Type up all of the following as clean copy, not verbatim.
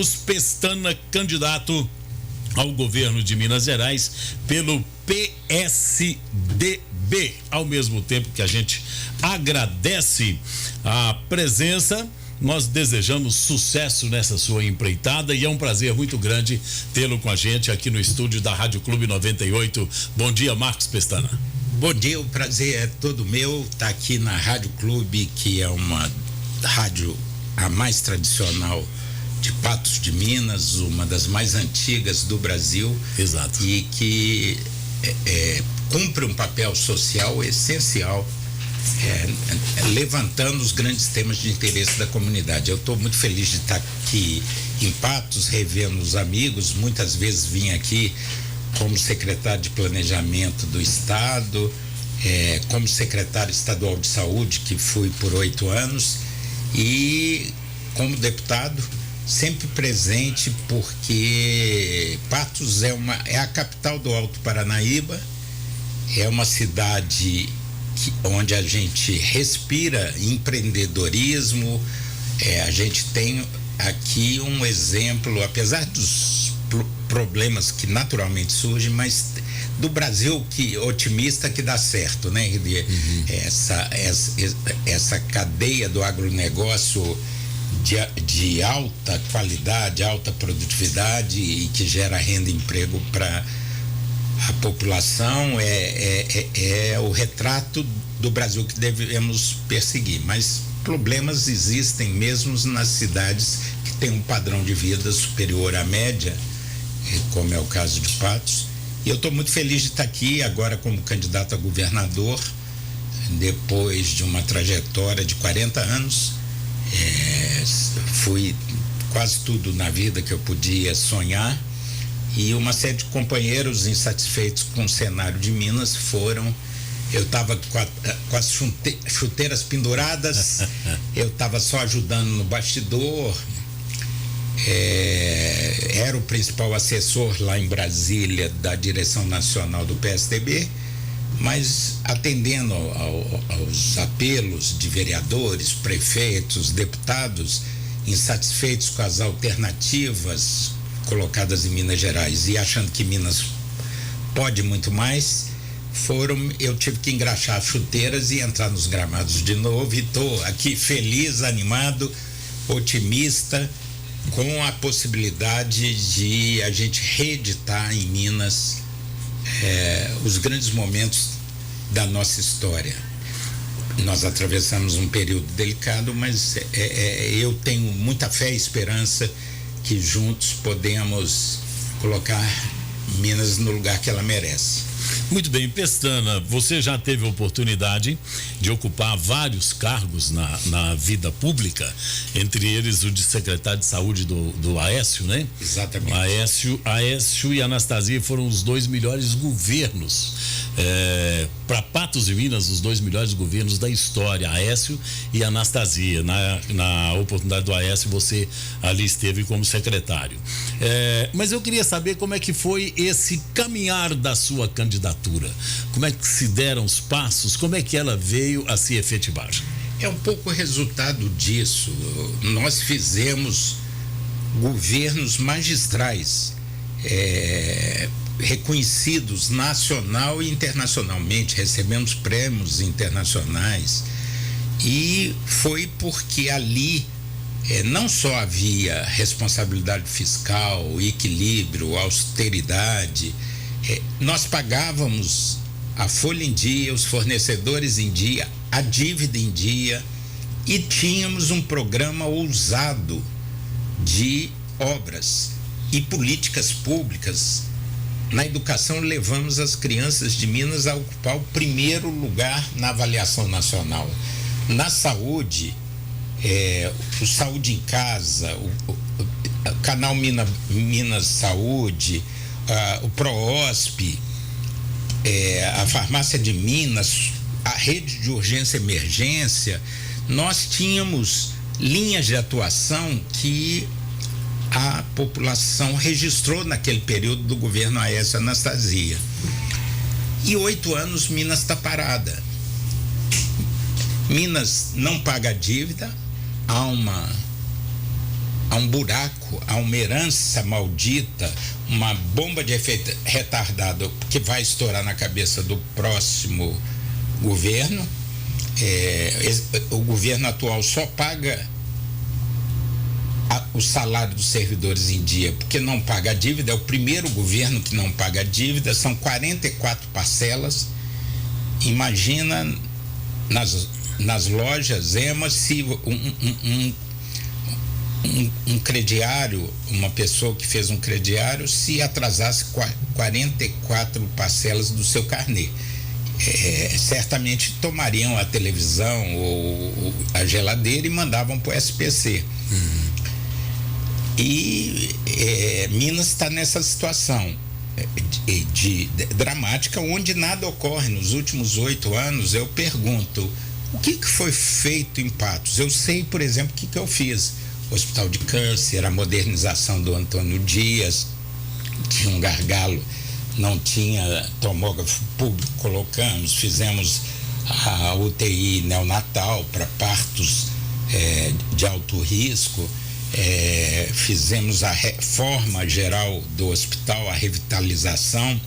Pestana, candidato ao governo de Minas Gerais pelo PSDB. Ao mesmo tempo que a gente agradece a presença, nós desejamos sucesso nessa sua empreitada e é um prazer muito grande tê-lo com a gente aqui no estúdio da Rádio Clube 98. Bom dia, Marcos Pestana. Bom dia, o prazer é todo meu estar aqui na Rádio Clube, que é uma rádio a mais tradicional de Patos de Minas, uma das mais antigas do Brasil. Exato. E que cumpre um papel social essencial, levantando os grandes temas de interesse da comunidade. Eu estou muito feliz de estar aqui em Patos, revendo os amigos. Muitas vezes vim aqui como secretário de Planejamento do Estado, como secretário estadual de Saúde, que fui por 8 anos, e como deputado, sempre presente, porque Patos é a capital do Alto Paranaíba, é uma cidade onde a gente respira empreendedorismo. A gente tem aqui um exemplo, apesar dos problemas que naturalmente surgem, mas do Brasil otimista que dá certo, né? Uhum. Essa cadeia do agronegócio de alta qualidade, alta produtividade e que gera renda e emprego para a população é o retrato do Brasil que devemos perseguir. Mas problemas existem mesmo nas cidades que têm um padrão de vida superior à média, como é o caso de Patos. E eu estou muito feliz de estar aqui agora como candidato a governador, depois de uma trajetória de 40 anos. Fui quase tudo na vida que eu podia sonhar, e uma série de companheiros insatisfeitos com o cenário de Minas eu estava com as chuteiras penduradas, eu estava só ajudando no bastidor, era o principal assessor lá em Brasília da direção nacional do PSDB, mas atendendo aos apelos de vereadores, prefeitos, deputados insatisfeitos com as alternativas colocadas em Minas Gerais e achando que Minas pode muito mais, eu tive que engraxar as chuteiras e entrar nos gramados de novo, e estou aqui feliz, animado, otimista, com a possibilidade de a gente reeditar em Minas os grandes momentos da nossa história. Nós atravessamos um período delicado, mas eu tenho muita fé e esperança que juntos podemos colocar Minas no lugar que ela merece. Muito bem, Pestana, você já teve a oportunidade de ocupar vários cargos na vida pública, entre eles o de secretário de saúde do Aécio, né? Exatamente. Aécio e Anastasia foram os 2 melhores governos, para Patos de Minas, os 2 melhores governos da história, Aécio e Anastasia. Na oportunidade do Aécio, você ali esteve como secretário. Mas eu queria saber como é que foi esse caminhar da sua candidatura. Como é que se deram os passos? Como é que ela veio a se efetivar? É um pouco resultado disso. Nós fizemos governos magistrais, reconhecidos nacional e internacionalmente, recebemos prêmios internacionais, e foi porque ali não só havia responsabilidade fiscal, equilíbrio, austeridade, nós pagávamos a folha em dia, os fornecedores em dia, a dívida em dia, e tínhamos um programa ousado de obras e políticas públicas. Na educação, levamos as crianças de Minas a ocupar o primeiro lugar na avaliação nacional. Na saúde, o Saúde em Casa, o canal Minas Saúde, o PROOSP, a farmácia de Minas, a rede de urgência e emergência, nós tínhamos linhas de atuação que a população registrou naquele período do governo Aécio Anastasia. E 8 anos Minas está parada. Minas não paga dívida, há uma há um buraco, há uma herança maldita, uma bomba de efeito retardado que vai estourar na cabeça do próximo governo. O governo atual só paga o salário dos servidores em dia porque não paga a dívida. É o primeiro governo que não paga a dívida. São 44 parcelas. Imagina nas lojas EMA se um crediário, uma pessoa que fez um crediário, se atrasasse 44 parcelas do seu carnê. Certamente tomariam a televisão ou a geladeira e mandavam para o SPC. E Minas está nessa situação dramática, onde nada ocorre. Nos últimos 8 anos, eu pergunto, o que foi feito em Patos? Eu sei, por exemplo, o que eu fiz. Hospital de Câncer, a modernização do Antônio Dias, tinha um gargalo, não tinha tomógrafo público, colocamos, fizemos a UTI neonatal para partos de alto risco, fizemos a reforma geral do hospital, a revitalização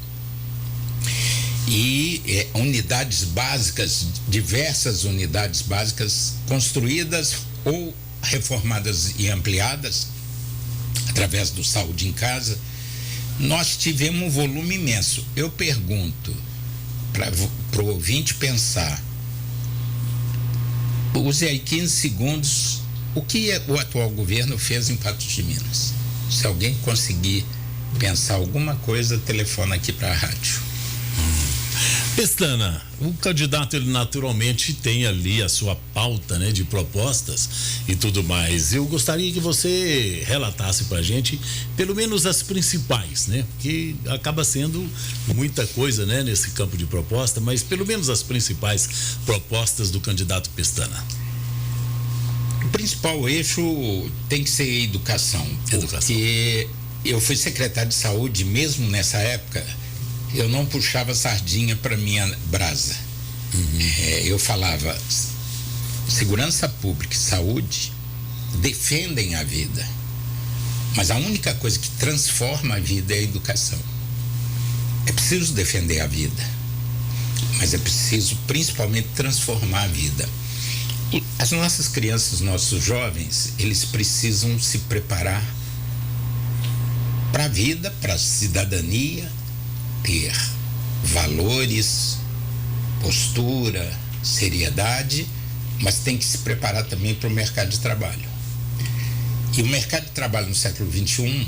e unidades básicas, diversas unidades básicas construídas ou reformadas e ampliadas através do Saúde em Casa. Nós tivemos um volume imenso. Eu pergunto para o ouvinte pensar, use aí 15 segundos, o que o atual governo fez em Patos de Minas? Se alguém conseguir pensar alguma coisa, telefona aqui para a rádio. Pestana, o candidato ele naturalmente tem ali a sua pauta, né, de propostas e tudo mais. Eu gostaria que você relatasse pra gente pelo menos as principais, né? Porque acaba sendo muita coisa, né, nesse campo de proposta, mas pelo menos as principais propostas do candidato Pestana. O principal eixo tem que ser educação. Porque eu fui secretário de saúde mesmo nessa época. Eu não puxava sardinha para minha brasa. Eu falava, segurança pública e saúde defendem a vida, mas a única coisa que transforma a vida é a educação. É preciso defender a vida, mas é preciso principalmente transformar a vida. E as nossas crianças, nossos jovens, eles precisam se preparar para a vida, para a cidadania, ter valores, postura, seriedade, mas tem que se preparar também para o mercado de trabalho. E o mercado de trabalho no século XXI,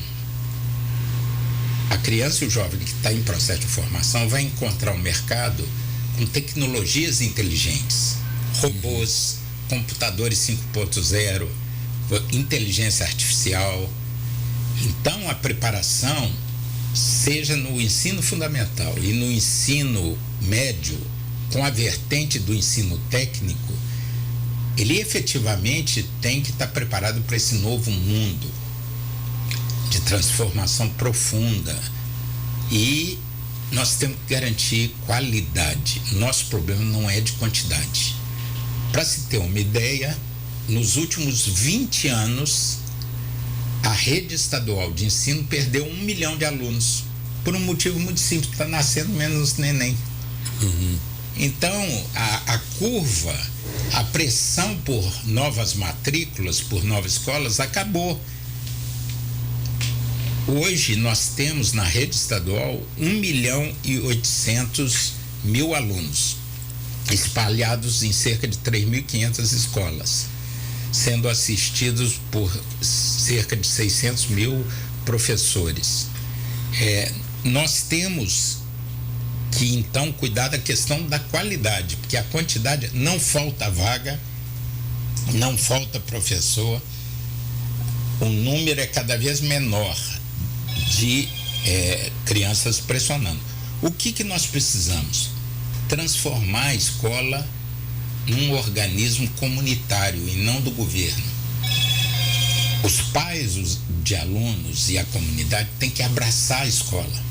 a criança e o jovem que está em processo de formação vai encontrar um mercado com tecnologias inteligentes, robôs, computadores 5.0, inteligência artificial. Então, a preparação, seja no ensino fundamental e no ensino médio, com a vertente do ensino técnico, ele efetivamente tem que estar preparado para esse novo mundo de transformação profunda. E nós temos que garantir qualidade. Nosso problema não é de quantidade. Para se ter uma ideia, nos últimos 20 anos, a rede estadual de ensino perdeu 1 milhão de alunos, por um motivo muito simples, está nascendo menos neném. Então, a curva, a pressão por novas matrículas, por novas escolas, acabou. Hoje nós temos na rede estadual 1.800.000 alunos, espalhados em cerca de 3.500 escolas, sendo assistidos por cerca de 600.000 professores. Nós temos que então cuidar da questão da qualidade, porque a quantidade, não falta vaga, não falta professor, o número é cada vez menor de crianças pressionando. O que nós precisamos? Transformar a escola num organismo comunitário e não do governo. Os pais de alunos e a comunidade têm que abraçar a escola.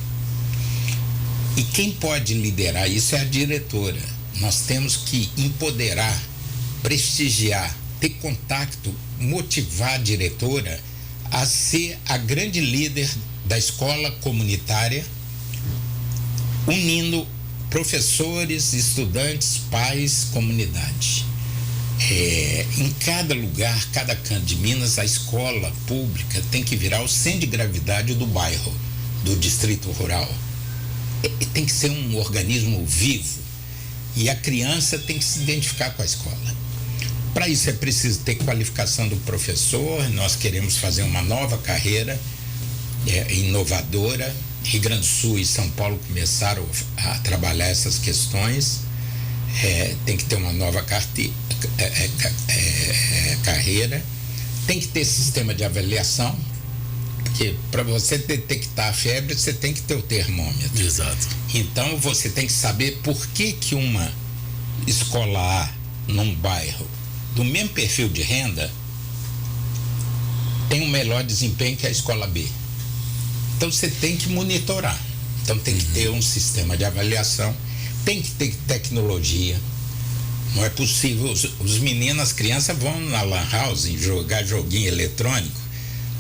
E quem pode liderar isso é a diretora. Nós temos que empoderar, prestigiar, ter contato, motivar a diretora a ser a grande líder da escola comunitária, unindo professores, estudantes, pais, comunidade. Em cada lugar, cada canto de Minas, a escola pública tem que virar o centro de gravidade do bairro, do distrito rural. Tem que ser um organismo vivo e a criança tem que se identificar com a escola. Para isso é preciso ter qualificação do professor. Nós queremos fazer uma nova carreira inovadora. Rio Grande do Sul e São Paulo começaram a trabalhar essas questões. Tem que ter uma nova carreira. Tem que ter sistema de avaliação, porque para você detectar a febre você tem que ter o termômetro. Exato. Então você tem que saber por que uma escola A num bairro do mesmo perfil de renda tem um melhor desempenho que a escola B. Então você tem que monitorar. Então tem que ter um sistema de avaliação, tem que ter tecnologia. Não é possível, os meninos, as crianças vão na lan house jogar joguinho eletrônico,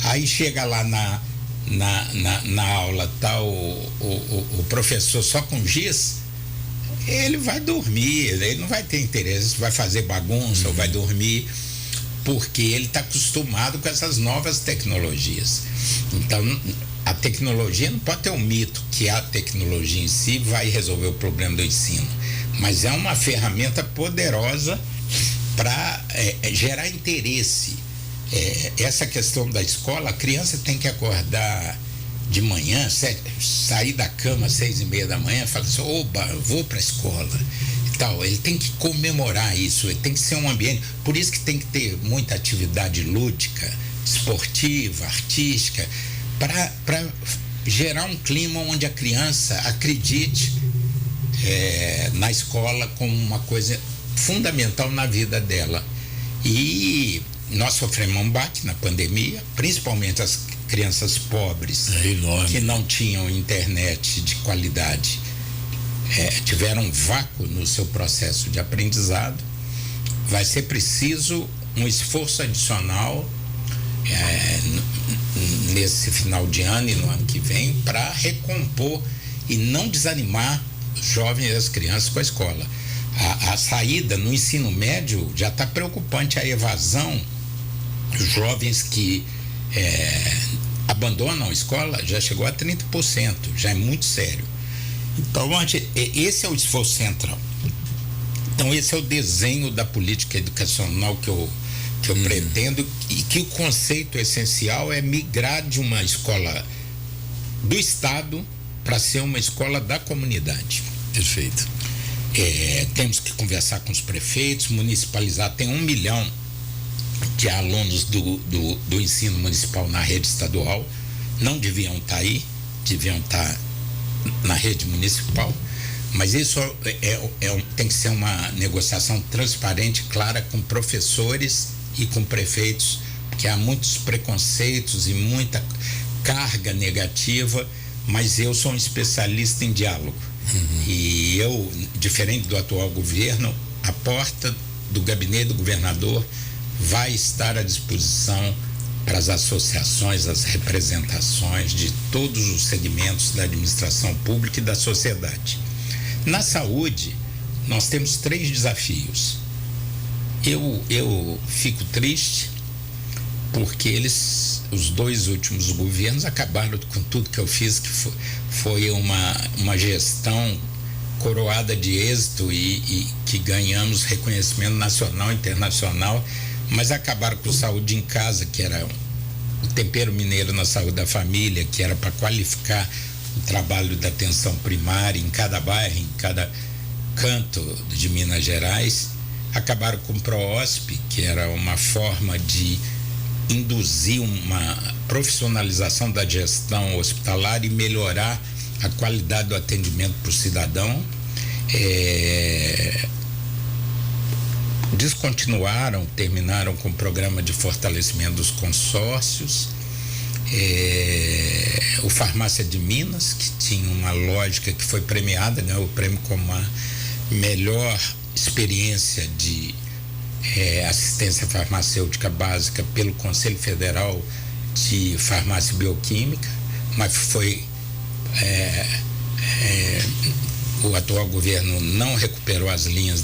aí chega lá na aula, tá o professor só com giz, ele vai dormir, ele não vai ter interesse, vai fazer bagunça ou vai dormir, porque ele está acostumado com essas novas tecnologias. Então, a tecnologia não pode ter um mito que a tecnologia em si vai resolver o problema do ensino, mas é uma ferramenta poderosa para gerar interesse. Essa questão da escola, a criança tem que acordar de manhã, sair da cama às 6:30 da manhã, falar assim, oba, eu vou para a escola e tal. Ele tem que comemorar isso, ele tem que ser um ambiente, por isso que tem que ter muita atividade lúdica, esportiva, artística, para gerar um clima onde a criança acredite na escola como uma coisa fundamental na vida dela. E nós sofremos um baque na pandemia, principalmente as crianças pobres que não tinham internet de qualidade, tiveram um vácuo no seu processo de aprendizado. Vai ser preciso um esforço adicional nesse final de ano e no ano que vem para recompor e não desanimar os jovens e as crianças com a escola. A saída no ensino médio já está preocupante, a evasão. Os jovens que abandonam a escola já chegou a 30%, já é muito sério. Então, esse é o esforço central. Então, esse é o desenho da política educacional que eu pretendo, e que o conceito essencial é migrar de uma escola do Estado para ser uma escola da comunidade. Perfeito. Temos que conversar com os prefeitos, municipalizar. Tem 1 milhão de alunos do ensino municipal na rede estadual, não deviam estar aí, deviam estar na rede municipal, mas isso tem que ser uma negociação transparente, clara, com professores e com prefeitos, porque há muitos preconceitos e muita carga negativa, mas eu sou um especialista em diálogo. E eu, diferente do atual governo, a porta do gabinete do governador vai estar à disposição para as associações, as representações de todos os segmentos da administração pública e da sociedade. Na saúde, nós temos 3 desafios. Eu fico triste porque os 2 últimos governos acabaram com tudo que eu fiz, que foi uma gestão coroada de êxito e que ganhamos reconhecimento nacional e internacional, mas acabaram com saúde em casa, que era o tempero mineiro na saúde da família, que era para qualificar o trabalho da atenção primária em cada bairro, em cada canto de Minas Gerais. Acabaram com o PROOSP, que era uma forma de induzir uma profissionalização da gestão hospitalar e melhorar a qualidade do atendimento para o cidadão. Terminaram com o programa de fortalecimento dos consórcios. O Farmácia de Minas, que tinha uma lógica que foi premiada, ganhou o prêmio como a melhor experiência de assistência farmacêutica básica pelo Conselho Federal de farmácia bioquímica, mas foi o atual governo não recuperou as linhas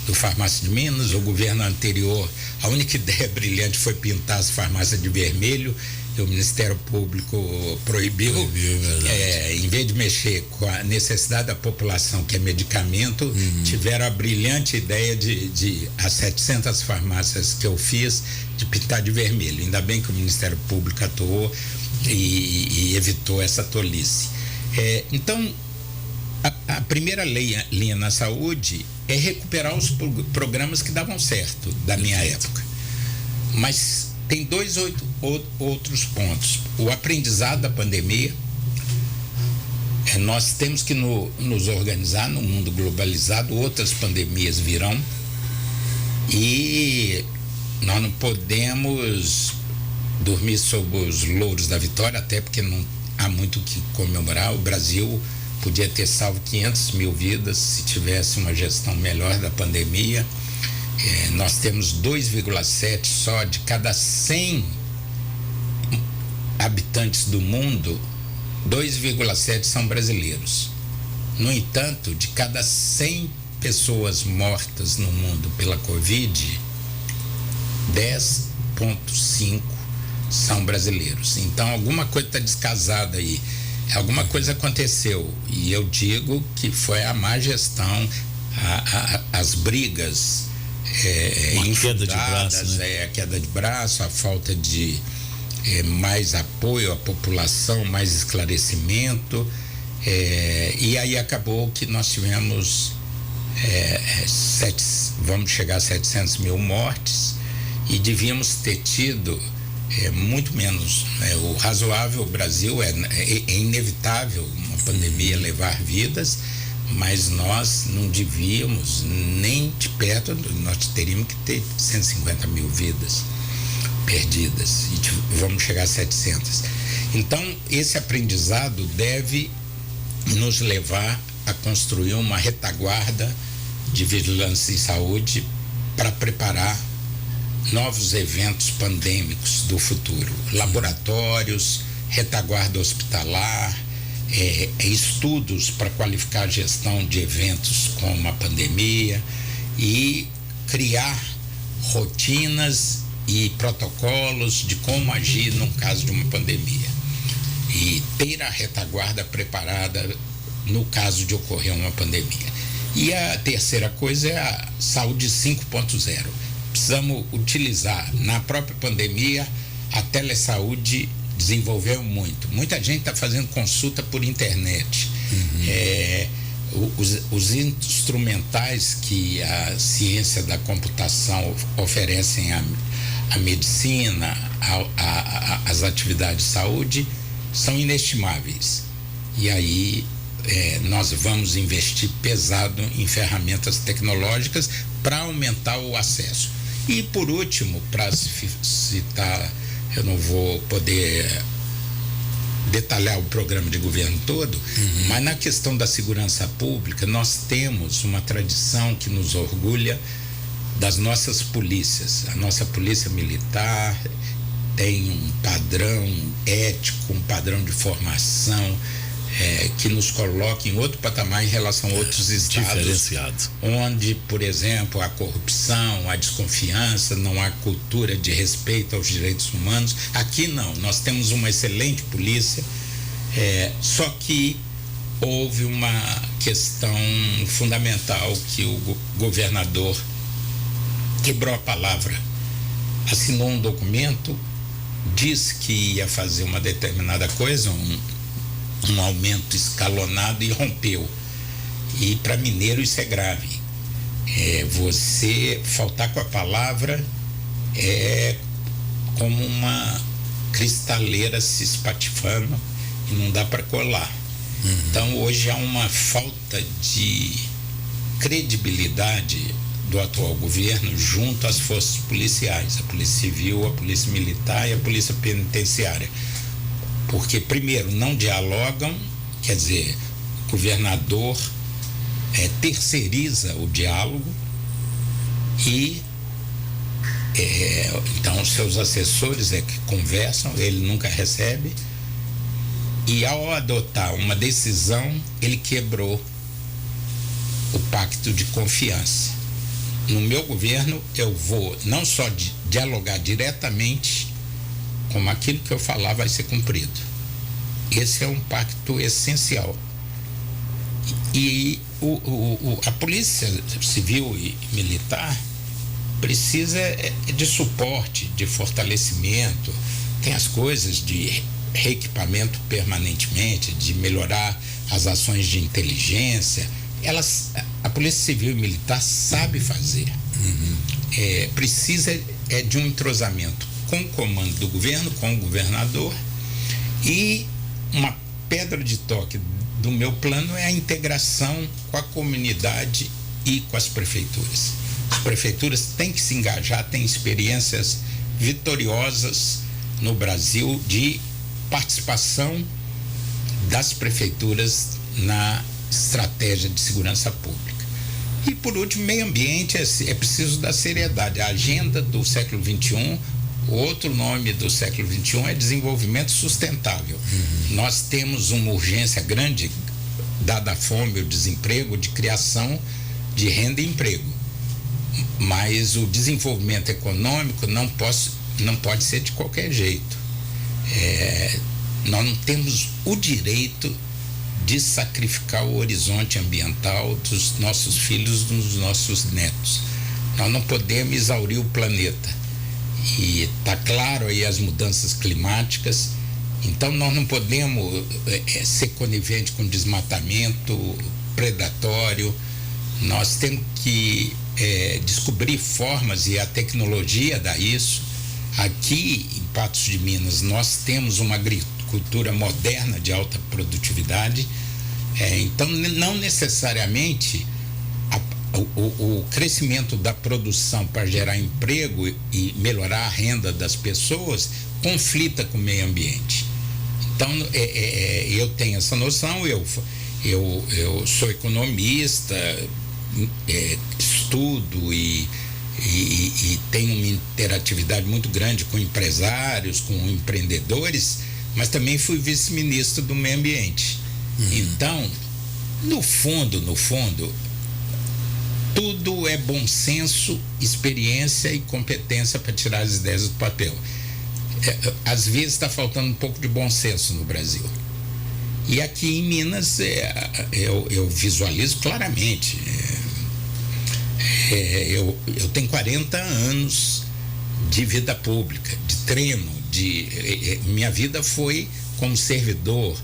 do Farmácia de Minas. O governo anterior, a única ideia brilhante foi pintar as farmácias de vermelho, e o Ministério Público proibiu em vez de mexer com a necessidade da população, que é medicamento, tiveram a brilhante ideia de as 700 farmácias que eu fiz, de pintar de vermelho. Ainda bem que o Ministério Público atuou e evitou essa tolice. Então, a primeira linha na saúde é recuperar os programas que davam certo da minha época. Mas tem dois outros pontos. O aprendizado da pandemia. Nós temos que nos organizar no mundo globalizado, outras pandemias virão e nós não podemos dormir sob os louros da vitória, até porque não há muito o que comemorar. O Brasil podia ter salvo 500 mil vidas se tivesse uma gestão melhor da pandemia. Nós temos 2,7 só de cada 100 habitantes do mundo, 2,7 são brasileiros. No entanto, de cada 100 pessoas mortas no mundo pela Covid, 10,5 são brasileiros. Então, alguma coisa está descasada aí. Alguma coisa aconteceu. E eu digo que foi a má gestão, as brigas queda de braço, né? A queda de braço, a falta de mais apoio à população, mais esclarecimento, e aí acabou que nós tivemos vamos chegar a 700 mil mortes, e devíamos ter tido muito menos. O razoável, o Brasil é inevitável uma pandemia levar vidas, mas nós não devíamos nem de perto. Nós teríamos que ter 150 mil vidas perdidas e vamos chegar a 700. Então, esse aprendizado deve nos levar a construir uma retaguarda de vigilância em saúde para preparar novos eventos pandêmicos do futuro. Laboratórios, retaguarda hospitalar, estudos para qualificar a gestão de eventos como a pandemia e criar rotinas e protocolos de como agir num caso de uma pandemia e ter a retaguarda preparada no caso de ocorrer uma pandemia. E a terceira coisa é a saúde 5.0. Precisamos utilizar na própria pandemia a telesaúde. Desenvolveu muito. Muita gente está fazendo consulta por internet. Os instrumentais que a ciência da computação oferecem à medicina, às atividades de saúde, são inestimáveis. E aí nós vamos investir pesado em ferramentas tecnológicas para aumentar o acesso. E por último, para citar, eu não vou poder detalhar o programa de governo todo, mas na questão da segurança pública, nós temos uma tradição que nos orgulha das nossas polícias. A nossa polícia militar tem um padrão ético, um padrão de formação que nos coloca em outro patamar em relação a outros estados, onde, por exemplo, a corrupção, a desconfiança, não há cultura de respeito aos direitos humanos. Aqui não, nós temos uma excelente polícia, só que houve uma questão fundamental que o governador quebrou a palavra, assinou um documento, disse que ia fazer uma determinada coisa, um aumento escalonado, e rompeu. E para mineiro isso é grave. Você faltar com a palavra é como uma cristaleira se espatifando e não dá para colar. Então hoje há uma falta de credibilidade do atual governo junto às forças policiais, a Polícia Civil, a Polícia Militar e a Polícia Penitenciária. Porque, primeiro, não dialogam, quer dizer, o governador terceiriza o diálogo e Então, seus assessores é que conversam, ele nunca recebe. E ao adotar uma decisão, ele quebrou o pacto de confiança. No meu governo, eu vou não só dialogar diretamente, como aquilo que eu falar vai ser cumprido. Esse é um pacto essencial. E a Polícia Civil e Militar precisa de suporte, de fortalecimento, tem as coisas de reequipamento permanentemente, de melhorar as ações de inteligência. A Polícia Civil e Militar sabe fazer. Precisa de um entrosamento com o comando do governo, com o governador, e uma pedra de toque do meu plano é a integração com a comunidade e com as prefeituras. As prefeituras têm que se engajar, têm experiências vitoriosas no Brasil de participação das prefeituras na estratégia de segurança pública. E por último, meio ambiente é preciso da seriedade. A agenda do século XXI, o outro nome do século XXI é desenvolvimento sustentável. Nós temos uma urgência grande, dada a fome e o desemprego, de criação de renda e emprego. Mas o desenvolvimento econômico não pode ser de qualquer jeito. Nós não temos o direito de sacrificar o horizonte ambiental dos nossos filhos, dos nossos netos. Nós não podemos exaurir o planeta. E está claro aí as mudanças climáticas. Então nós não podemos ser conivente com desmatamento predatório. Nós temos que descobrir formas, e a tecnologia dá isso. Aqui em Patos de Minas nós temos uma agricultura moderna de alta produtividade, então não necessariamente o crescimento da produção para gerar emprego e melhorar a renda das pessoas conflita com o meio ambiente. Então eu tenho essa noção, eu sou economista, estudo e tenho uma interatividade muito grande com empresários, com empreendedores, mas também fui vice-ministro do meio ambiente. Então, no fundo, tudo é bom senso, experiência e competência para tirar as ideias do papel. Às vezes está faltando um pouco de bom senso no Brasil. E aqui em Minas eu visualizo claramente. Eu tenho 40 anos de vida pública, de treino, minha vida foi como servidor,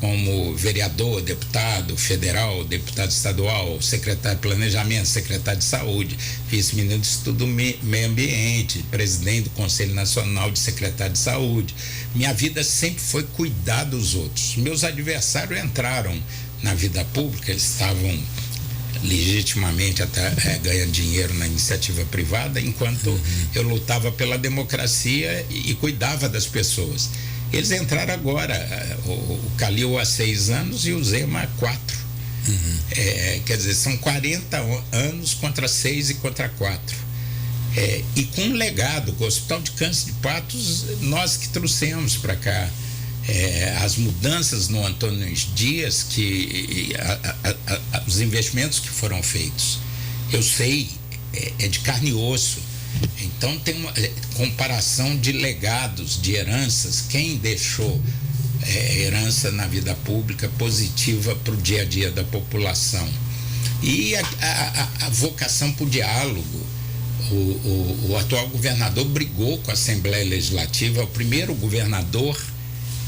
como vereador, deputado federal, deputado estadual, secretário de planejamento, secretário de saúde, vice-ministro do meio ambiente, presidente do Conselho Nacional de Secretário de Saúde. Minha vida sempre foi cuidar dos outros. Meus adversários entraram na vida pública, eles estavam legitimamente até ganhando dinheiro na iniciativa privada, enquanto eu lutava pela democracia e cuidava das pessoas. Eles entraram agora, o Calil há 6 anos e o Zema há 4. Quer dizer, são 40 anos contra 6 e contra 4. E com um legado, o Hospital de Câncer de Patos, nós que trouxemos para cá. As mudanças no Antônio Dias, os investimentos que foram feitos, eu sei, é de carne e osso. Então tem uma comparação de legados, de heranças, quem deixou herança na vida pública positiva para o dia a dia da população. E a vocação para o diálogo. O atual governador brigou com a Assembleia Legislativa, é o primeiro governador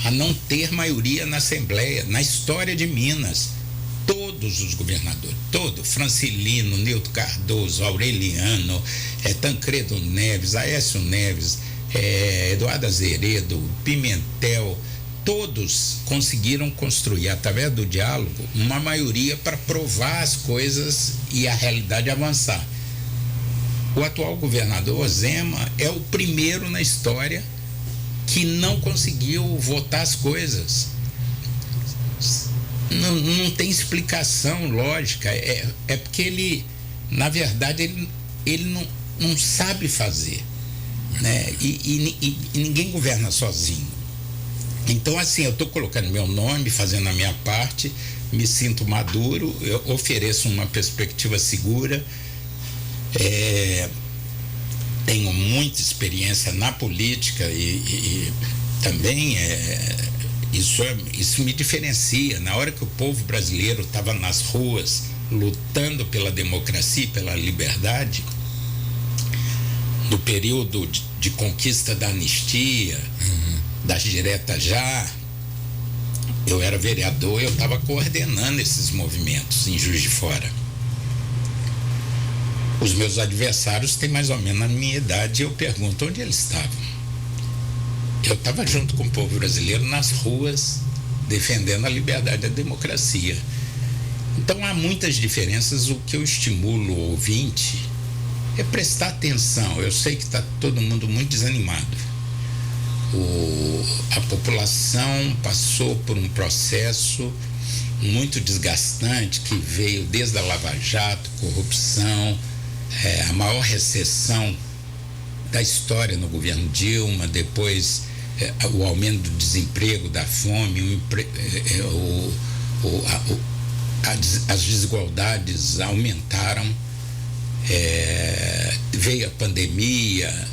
a não ter maioria na Assembleia, na história de Minas. Todos os governadores, Francilino, Nilton Cardoso, Aureliano, Tancredo Neves, Aécio Neves, Eduardo Azeredo, Pimentel, todos conseguiram construir, através do diálogo, uma maioria para provar as coisas e a realidade avançar. O atual governador Zema é o primeiro na história que não conseguiu votar as coisas. Não tem explicação lógica. É porque ele, na verdade, ele não sabe fazer. né? E ninguém governa sozinho. Então, assim, eu estou colocando meu nome, fazendo a minha parte, me sinto maduro, eu ofereço uma perspectiva segura, tenho muita experiência na política e também isso me diferencia. Na hora que o povo brasileiro estava nas ruas lutando pela democracia e pela liberdade, no período de conquista da anistia, das diretas já, eu era vereador, eu estava coordenando esses movimentos em Juiz de Fora. Os meus adversários têm mais ou menos a minha idade e eu pergunto onde eles estavam. Eu estava junto com o povo brasileiro nas ruas, defendendo a liberdade e a democracia. Então há muitas diferenças. O que eu estimulo o ouvinte é prestar atenção. Eu sei que está todo mundo muito desanimado. A população passou por um processo muito desgastante que veio desde a Lava Jato, corrupção, a maior recessão da história no governo Dilma, depois o aumento do desemprego, da fome, as desigualdades aumentaram, veio a pandemia,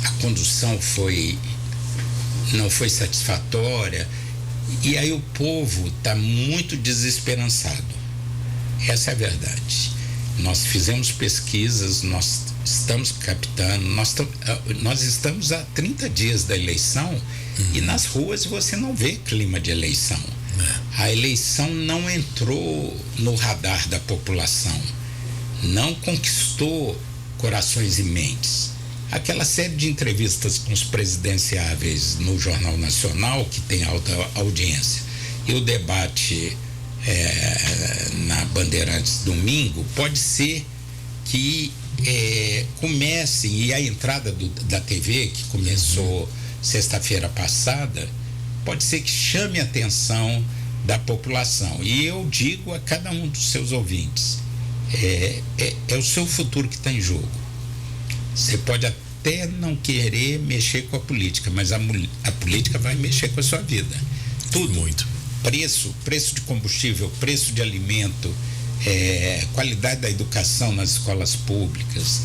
a condução não foi satisfatória, e aí o povo está muito desesperançado. Essa é a verdade. Nós fizemos pesquisas, nós estamos captando, nós estamos há 30 dias da eleição e nas ruas você não vê clima de eleição. A eleição não entrou no radar da população, não conquistou corações e mentes. Aquela série de entrevistas com os presidenciáveis no Jornal Nacional, que tem alta audiência, e o debate na Bandeirantes domingo, pode ser que comecem, e a entrada da TV, que começou sexta-feira passada, pode ser que chame a atenção da população. E eu digo a cada um dos seus ouvintes, é o seu futuro que está em jogo. Você pode até não querer mexer com a política, mas a política vai mexer com a sua vida. Tudo. Muito. Preço de combustível, preço de alimento, qualidade da educação nas escolas públicas,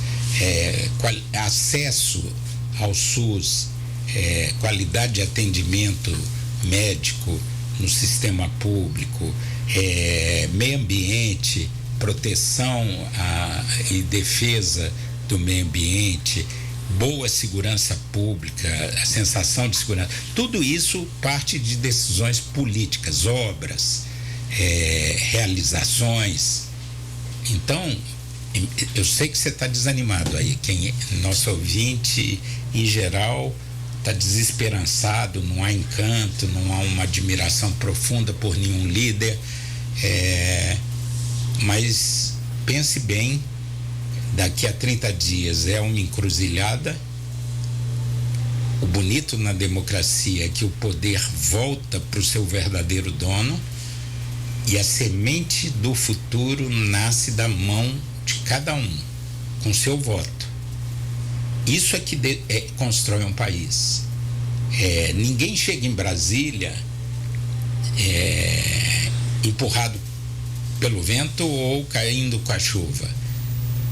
acesso ao SUS, qualidade de atendimento médico no sistema público, meio ambiente, proteção e defesa do meio ambiente, boa segurança pública, a sensação de segurança, tudo isso parte de decisões políticas, obras, realizações. Então, eu sei que você está desanimado aí, nosso ouvinte em geral está desesperançado, não há encanto, não há uma admiração profunda por nenhum líder, mas pense bem, daqui a 30 dias é uma encruzilhada. O bonito na democracia é que o poder volta para o seu verdadeiro dono e a semente do futuro nasce da mão de cada um, com seu voto. Isso é que constrói um país. Ninguém chega em Brasília empurrado pelo vento ou caindo com a chuva.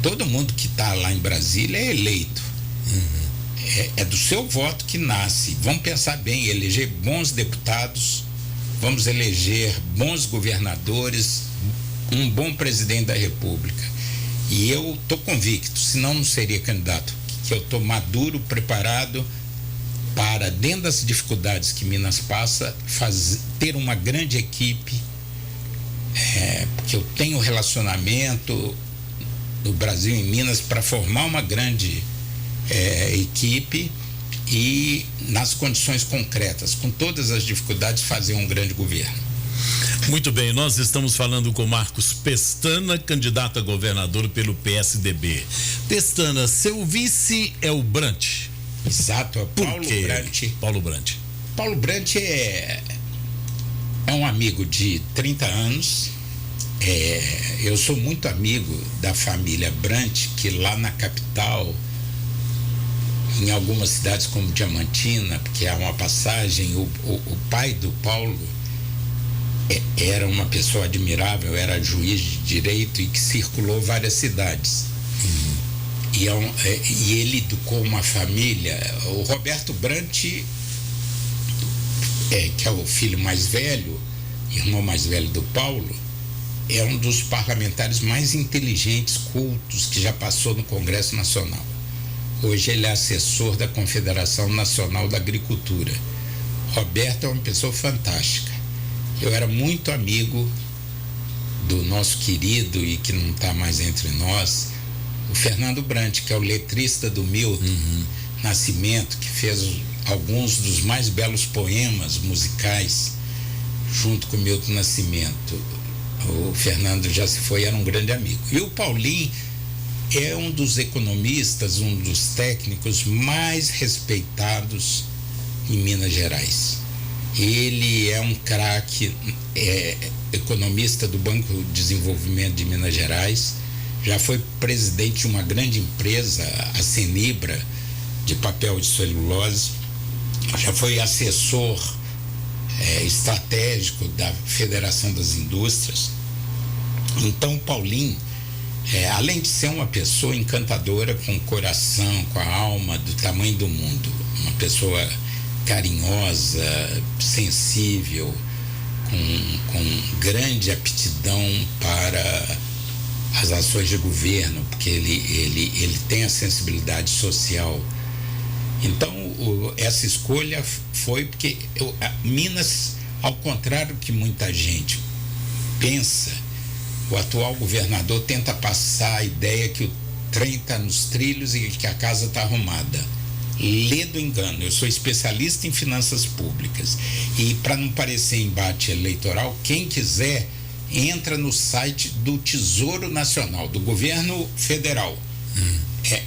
Todo mundo que está lá em Brasília é eleito. É do seu voto que nasce. Vamos pensar bem, eleger bons deputados, vamos eleger bons governadores, um bom presidente da República. E eu estou convicto, senão não seria candidato, que eu estou maduro, preparado para, dentro das dificuldades que Minas passa, ter uma grande equipe, porque eu tenho relacionamento do Brasil em Minas para formar uma grande equipe e, nas condições concretas, com todas as dificuldades, fazer um grande governo. Muito bem, nós estamos falando com Marcos Pestana, candidato a governador pelo PSDB. Pestana, seu vice é o Brant. Exato, é Paulo Brant. Paulo Brant. Paulo Brant é um amigo de 30 anos. Eu sou muito amigo da família Brant, que lá na capital em algumas cidades como Diamantina, porque há uma passagem, o pai do Paulo era uma pessoa admirável, era juiz de direito e que circulou várias cidades. E ele educou uma família. O Roberto Brant, que é o filho mais velho, irmão mais velho do Paulo, é um dos parlamentares mais inteligentes, cultos, que já passou no Congresso Nacional. Hoje ele é assessor da Confederação Nacional da Agricultura. Roberto é uma pessoa fantástica. Eu era muito amigo do nosso querido, e que não está mais entre nós, o Fernando Brant, que é o letrista do Milton Nascimento, que fez alguns dos mais belos poemas musicais junto com o Milton Nascimento. O Fernando já se foi, era um grande amigo. E o Paulinho é um dos economistas, um dos técnicos mais respeitados em Minas Gerais. Ele é um craque, economista do Banco de Desenvolvimento de Minas Gerais, já foi presidente de uma grande empresa, a Senibra, de papel de celulose, já foi assessor estratégico da Federação das Indústrias. Então, o Paulinho, além de ser uma pessoa encantadora, com o coração, com a alma do tamanho do mundo, uma pessoa carinhosa, sensível, com grande aptidão para as ações de governo, porque ele tem a sensibilidade social. Então, essa escolha foi porque Minas, ao contrário do que muita gente pensa, o atual governador tenta passar a ideia que o trem está nos trilhos e que a casa está arrumada. Lê do engano. Eu sou especialista em finanças públicas e, para não parecer embate eleitoral, quem quiser entra no site do Tesouro Nacional, do governo federal.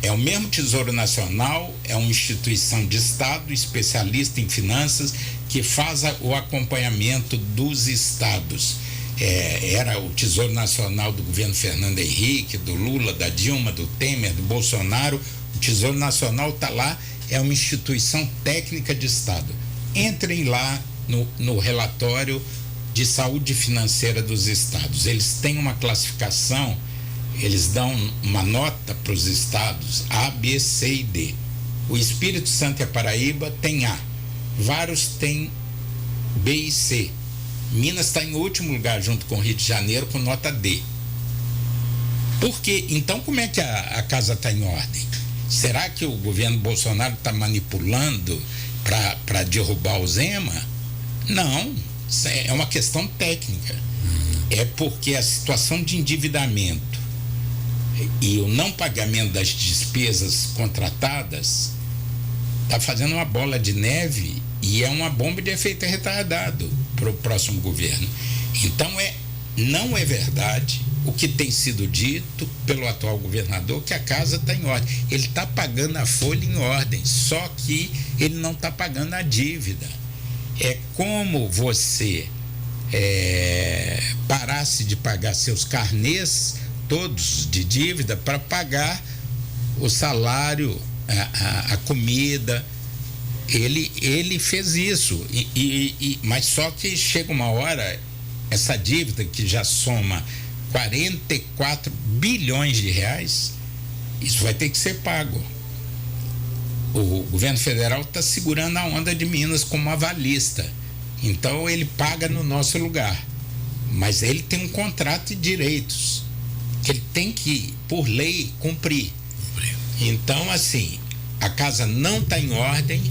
É o mesmo Tesouro Nacional, é uma instituição de Estado especialista em finanças que faz o acompanhamento dos estados. Era o Tesouro Nacional do governo Fernando Henrique, do Lula, da Dilma, do Temer, do Bolsonaro. O Tesouro Nacional está lá, é uma instituição técnica de Estado. Entrem lá no relatório de saúde financeira dos estados. Eles têm uma classificação, eles dão uma nota para os estados A, B, C e D. O Espírito Santo e a Paraíba tem A, vários têm B e C. Minas está em último lugar junto com o Rio de Janeiro com nota D. Por quê? Então, como é que a casa está em ordem? Será que o governo Bolsonaro está manipulando para derrubar o Zema? Não, é uma questão técnica. É porque a situação de endividamento e o não pagamento das despesas contratadas está fazendo uma bola de neve e é uma bomba de efeito retardado para o próximo governo. Então, não é verdade o que tem sido dito pelo atual governador, que a casa está em ordem. Ele está pagando a folha em ordem, só que ele não está pagando a dívida. É como você parasse de pagar seus carnês todos de dívida para pagar o salário, a comida. Ele fez isso, mas só que chega uma hora, essa dívida que já soma 44 bilhões de reais, isso vai ter que ser pago. O governo federal está segurando a onda de Minas como avalista, então ele paga no nosso lugar, mas ele tem um contrato de direitos que ele tem que, por lei, cumprir. Então, assim, a casa não está em ordem.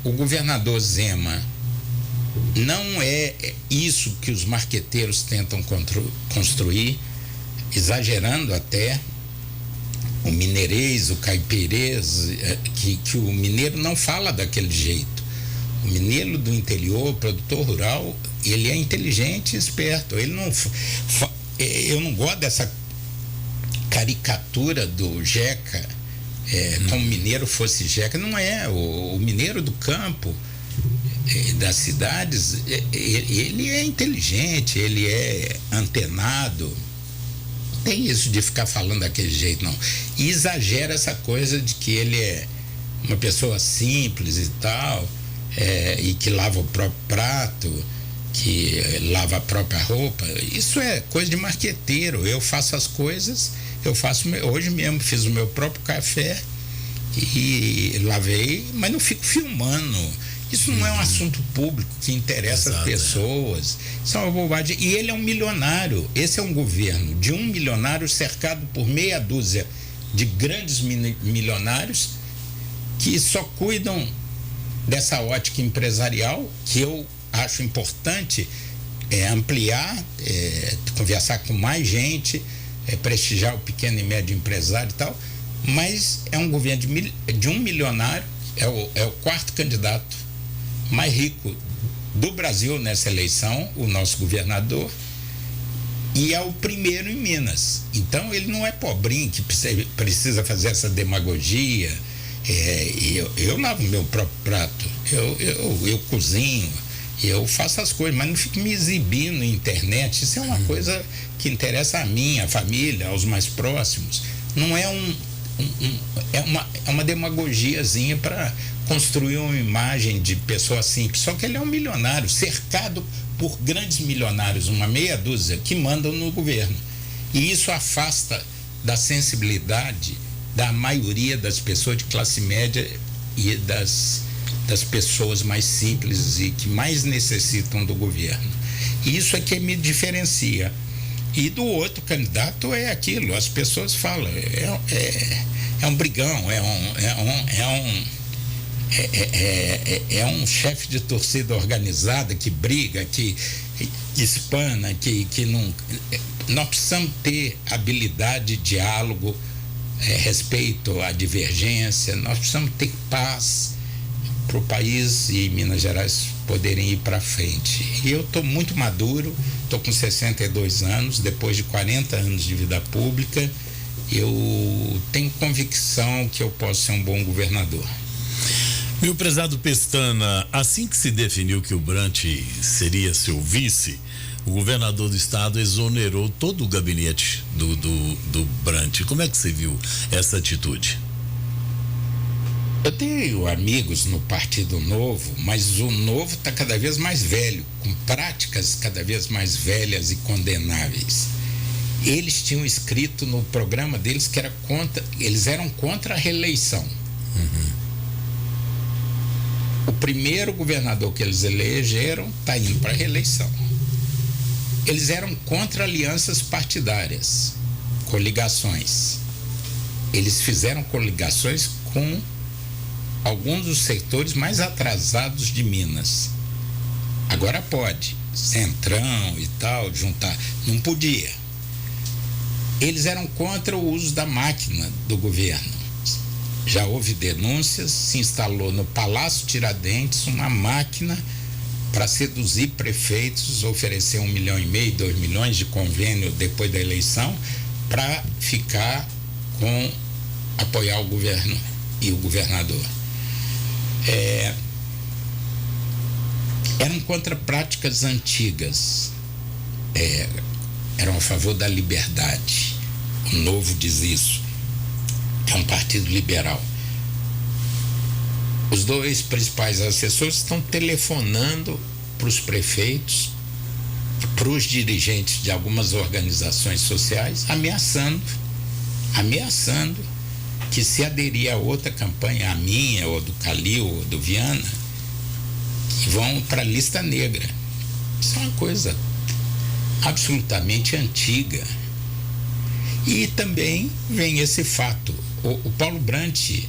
O governador Zema não é isso que os marqueteiros tentam construir, exagerando até o mineirês, o caipirês, que o mineiro não fala daquele jeito. O mineiro do interior, o produtor rural, ele é inteligente e esperto. Ele não, eu não gosto dessa caricatura do Jeca, como mineiro fosse Jeca. Não é. O mineiro do campo, das cidades, ele é inteligente, ele é antenado. tem isso de ficar falando daquele jeito, não. E exagera essa coisa de que ele é uma pessoa simples e tal, e que lava o próprio prato, que lava a própria roupa. Isso é coisa de marqueteiro. Eu faço as coisas, hoje mesmo fiz o meu próprio café e lavei, mas não fico filmando. Isso não é um assunto público que interessa as pessoas. Isso é uma bobagem. E ele é um milionário. Esse é um governo de um milionário cercado por meia dúzia de grandes milionários que só cuidam dessa ótica empresarial, que eu acho importante ampliar, conversar com mais gente, prestigiar o pequeno e médio empresário e tal, mas é um governo de um milionário, é o quarto candidato mais rico do Brasil nessa eleição, o nosso governador, e é o primeiro em Minas. Então ele não é pobrinho que precisa fazer essa demagogia. Eu lavo meu próprio prato, eu cozinho, eu faço as coisas, mas não fico me exibindo na internet. Isso é uma coisa que interessa a mim, a família, aos mais próximos. Não é uma demagogiazinha para construir uma imagem de pessoa simples. Só que ele é um milionário, cercado por grandes milionários, uma meia dúzia, que mandam no governo. E isso afasta da sensibilidade da maioria das pessoas de classe média e das pessoas mais simples e que mais necessitam do governo. E isso é que me diferencia. E do outro candidato é aquilo, as pessoas falam, é um brigão, é um chefe de torcida organizada que briga, que espana, que não... Nós precisamos ter habilidade de diálogo, respeito à divergência, nós precisamos ter paz para o país e Minas Gerais poderem ir para frente. E eu estou muito maduro, estou com 62 anos, depois de 40 anos de vida pública, eu tenho convicção que eu posso ser um bom governador. Meu prezado Pestana, assim que se definiu que o Brant seria seu vice, o governador do estado exonerou todo o gabinete do Brant. Como é que você viu essa atitude? Eu tenho amigos no Partido Novo, mas o Novo está cada vez mais velho, com práticas cada vez mais velhas e condenáveis. Eles tinham escrito no programa deles que eles eram contra a reeleição. O primeiro governador que eles elegeram está indo para a reeleição. Eles eram contra alianças partidárias, coligações. Eles fizeram coligações com alguns dos setores mais atrasados de Minas. Agora pode, Centrão e tal, juntar. Não podia. Eles eram contra o uso da máquina do governo. Já houve denúncias, se instalou no Palácio Tiradentes uma máquina para seduzir prefeitos, oferecer 1,5 milhão, 2 milhões de convênio depois da eleição, para apoiar o governo e o governador. Eram contra práticas antigas, eram a favor da liberdade. O Novo diz isso, é um partido liberal. Os dois principais assessores estão telefonando para os prefeitos, para os dirigentes de algumas organizações sociais, ameaçando que se aderir a outra campanha, a minha, ou do Calil, ou do Viana, que vão para a lista negra. Isso é uma coisa absolutamente antiga. E também vem esse fato. O Paulo Brant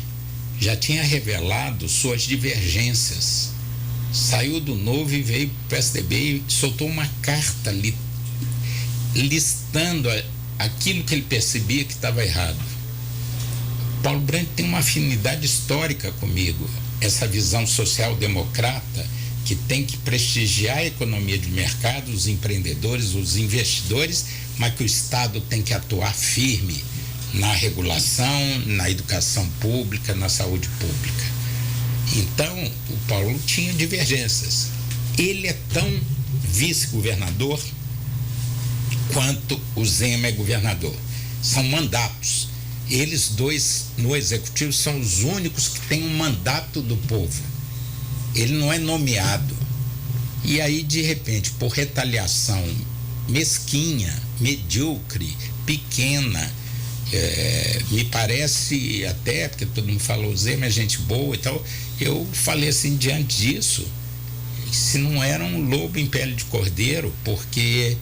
já tinha revelado suas divergências. Saiu do Novo e veio para o PSDB e soltou uma carta listando aquilo que ele percebia que estava errado. Paulo Brant tem uma afinidade histórica comigo, essa visão social-democrata que tem que prestigiar a economia de mercado, os empreendedores, os investidores, mas que o Estado tem que atuar firme na regulação, na educação pública, na saúde pública. Então, o Paulo tinha divergências. Ele é tão vice-governador quanto o Zema é governador. São mandatos. Eles dois no executivo são os únicos que têm um mandato do povo. Ele não é nomeado. E aí, de repente, por retaliação mesquinha, medíocre, pequena, me parece até, porque todo mundo falou, o Zema é gente boa e tal, eu falei assim, diante disso, se não era um lobo em pele de cordeiro, porque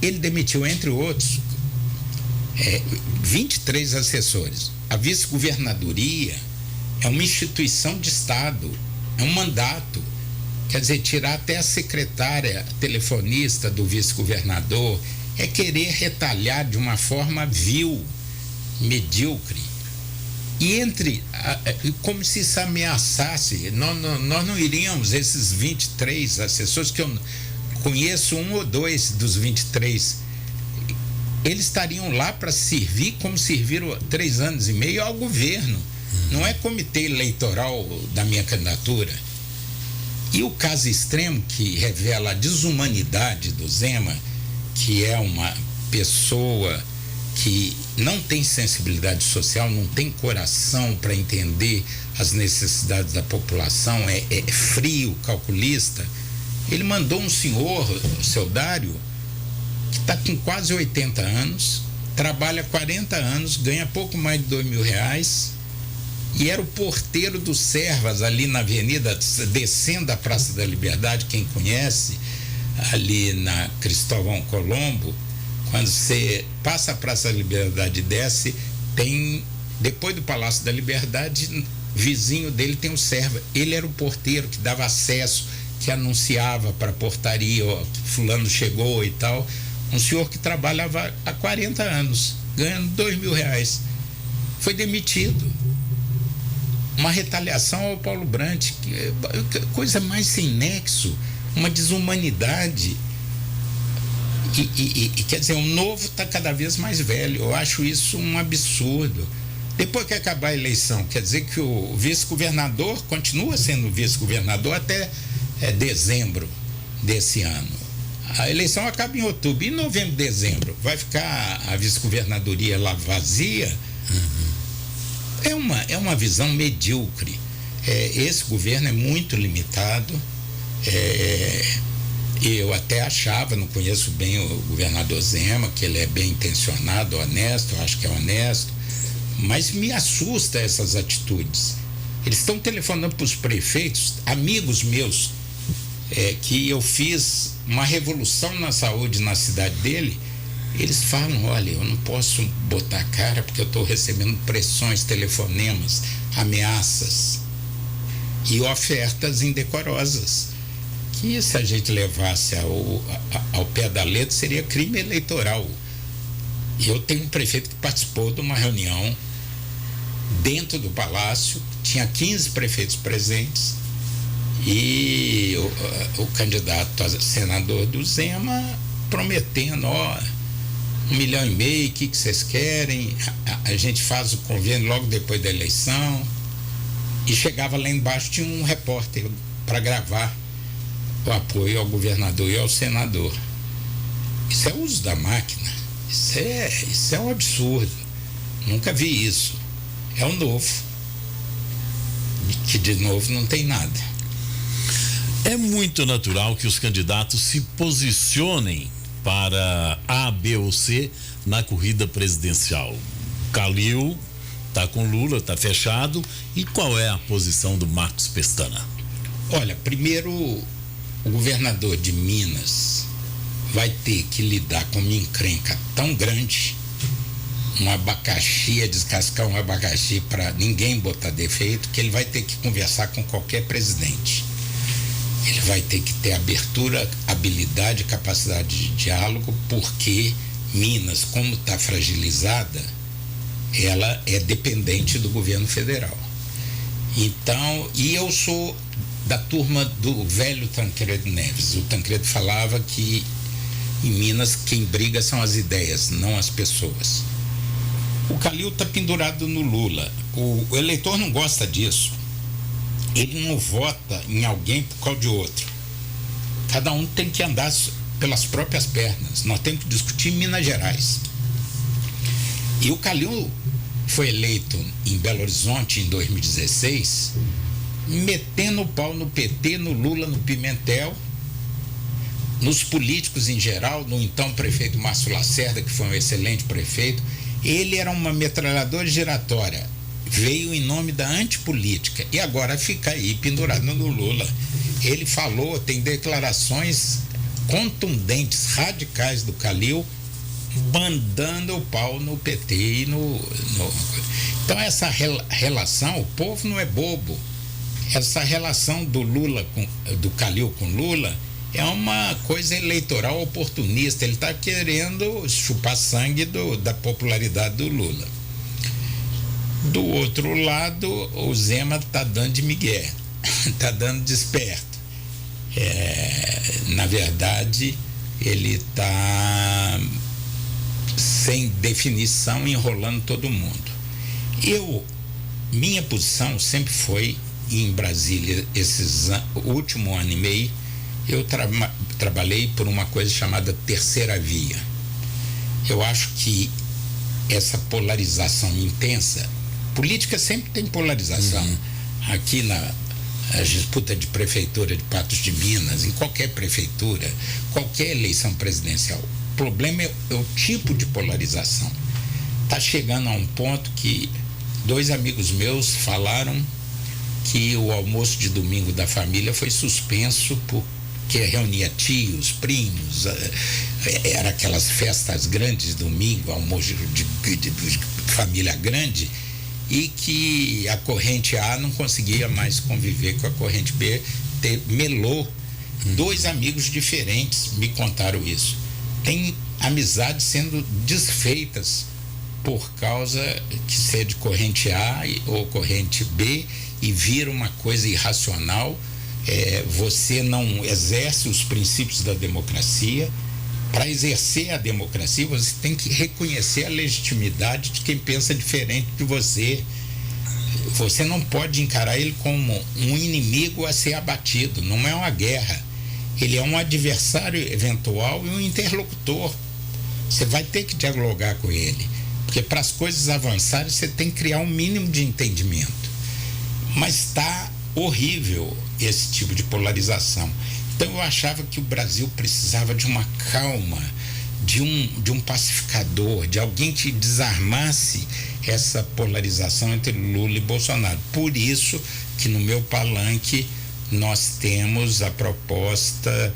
ele demitiu, entre outros, 23 assessores. A vice-governadoria é uma instituição de Estado, é um mandato. Quer dizer, tirar até a secretária telefonista do vice-governador é querer retalhar de uma forma vil, medíocre. E como se isso ameaçasse, nós não iríamos, esses 23 assessores, que eu conheço um ou dois dos 23, eles estariam lá para servir como serviram 3 anos e meio ao governo. Não é comitê eleitoral da minha candidatura. E o caso extremo que revela a desumanidade do Zema, que é uma pessoa que não tem sensibilidade social, não tem coração para entender as necessidades da população, é frio, calculista. Ele mandou um senhor, o seu Dário, que está com quase 80 anos, trabalha 40 anos, ganha pouco mais de R$2.000, e era o porteiro do Servas, ali na avenida, descendo a Praça da Liberdade, quem conhece, ali na Cristóvão Colombo. Quando você passa a Praça da Liberdade e desce, tem, depois do Palácio da Liberdade, vizinho dele tem o Servas. Ele era o porteiro que dava acesso, que anunciava para a portaria, ó, fulano chegou e tal. Um senhor que trabalhava há 40 anos, ganhando R$2.000. Foi demitido. Uma retaliação ao Paulo Brandt, coisa mais sem nexo, uma desumanidade. E quer dizer, o novo está cada vez mais velho. Eu acho isso um absurdo. Depois que acabar a eleição, quer dizer que o vice-governador continua sendo vice-governador até dezembro desse ano. A eleição acaba em outubro. Em novembro, dezembro, vai ficar a vice-governadoria lá vazia? É uma visão medíocre. Esse governo é muito limitado. Eu até achava, não conheço bem o governador Zema, que ele é bem intencionado, honesto, eu acho que é honesto, mas me assusta essas atitudes. Eles estão telefonando para os prefeitos, amigos meus, que eu fiz uma revolução na saúde na cidade dele. Eles falam, olha, eu não posso botar a cara porque eu estou recebendo pressões, telefonemas, ameaças e ofertas indecorosas, que se a gente levasse ao pé da letra seria crime eleitoral. Eu tenho um prefeito que participou de uma reunião dentro do palácio, tinha 15 prefeitos presentes, e o candidato a senador do Zema prometendo, ó, 1,5 milhão, o que vocês querem? A gente faz o convênio logo depois da eleição. E chegava lá embaixo, tinha um repórter para gravar o apoio ao governador e ao senador. Isso é uso da máquina. Isso é um absurdo. Nunca vi isso. É o novo. Que de novo não tem nada. É muito natural que os candidatos se posicionem para A, B ou C na corrida presidencial. Calil está com Lula, está fechado. E qual é a posição do Marcos Pestana? Olha, primeiro, o governador de Minas vai ter que lidar com uma encrenca tão grande, um abacaxi, descascar um abacaxi para ninguém botar defeito, que ele vai ter que conversar com qualquer presidente. Ele vai ter que ter abertura, habilidade, capacidade de diálogo, porque Minas, como está fragilizada, ela é dependente do governo federal. Então, e eu sou da turma do velho Tancredo Neves. O Tancredo falava que em Minas quem briga são as ideias, não as pessoas. O Calil está pendurado no Lula. O eleitor não gosta disso. Ele não vota em alguém por causa de outro. Cada um tem que andar pelas próprias pernas. Nós temos que discutir Minas Gerais. E o Calil foi eleito em Belo Horizonte em 2016, metendo o pau no PT, no Lula, no Pimentel, nos políticos em geral, no então prefeito Márcio Lacerda, que foi um excelente prefeito. Ele era uma metralhadora giratória, veio em nome da antipolítica e agora fica aí pendurado no Lula. Ele falou, tem declarações contundentes, radicais do Calil, mandando o pau no PT e Então essa relação, o povo não é bobo. Essa relação do Calil com Lula é uma coisa eleitoral oportunista. Ele está querendo chupar sangue da popularidade do Lula. Do outro lado, o Zema está dando de migué, está dando de esperto. Na verdade, ele está sem definição, enrolando todo mundo. Minha posição sempre foi, em Brasília, o último ano e meio, eu trabalhei por uma coisa chamada terceira via. Eu acho que essa polarização intensa, política sempre tem polarização. Aqui na disputa de prefeitura de Patos de Minas, em qualquer prefeitura, qualquer eleição presidencial, o problema é o tipo de polarização. Está chegando a um ponto que 2 amigos meus falaram que o almoço de domingo da família foi suspenso porque reunia tios, primos, era aquelas festas grandes domingo, almoço de família grande, e que a corrente A não conseguia mais conviver com a corrente B, melou. 2 amigos diferentes me contaram isso. Tem amizades sendo desfeitas por causa que ser de corrente A ou corrente B e vira uma coisa irracional. Você não exerce os princípios da democracia. Para exercer a democracia, você tem que reconhecer a legitimidade de quem pensa diferente de você. Você não pode encarar ele como um inimigo a ser abatido. Não é uma guerra. Ele é um adversário eventual e um interlocutor. Você vai ter que dialogar com ele, porque para as coisas avançarem você tem que criar um mínimo de entendimento. Mas está horrível esse tipo de polarização. Então eu achava que o Brasil precisava de uma calma, de um pacificador, de alguém que desarmasse essa polarização entre Lula e Bolsonaro. Por isso que no meu palanque nós temos a proposta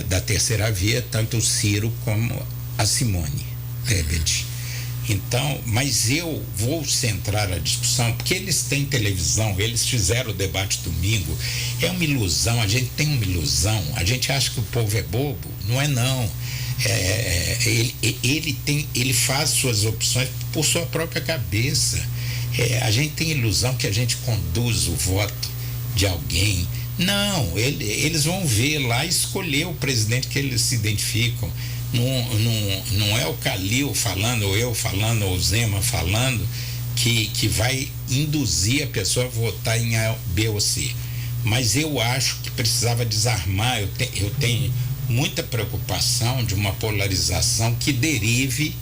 da terceira via, tanto o Ciro como a Simone Tebet. Então, mas eu vou centrar a discussão, porque eles têm televisão, eles fizeram o debate domingo, é uma ilusão, a gente tem uma ilusão, a gente acha que o povo é bobo, não é não. Ele faz suas opções por sua própria cabeça. A gente tem ilusão que a gente conduz o voto de alguém. Não, eles vão ver lá e escolher o presidente que eles se identificam. Não é o Calil falando, ou eu falando, ou o Zema falando, que vai induzir a pessoa a votar em A, B ou C. Mas eu acho que precisava desarmar. Eu tenho muita preocupação de uma polarização que derive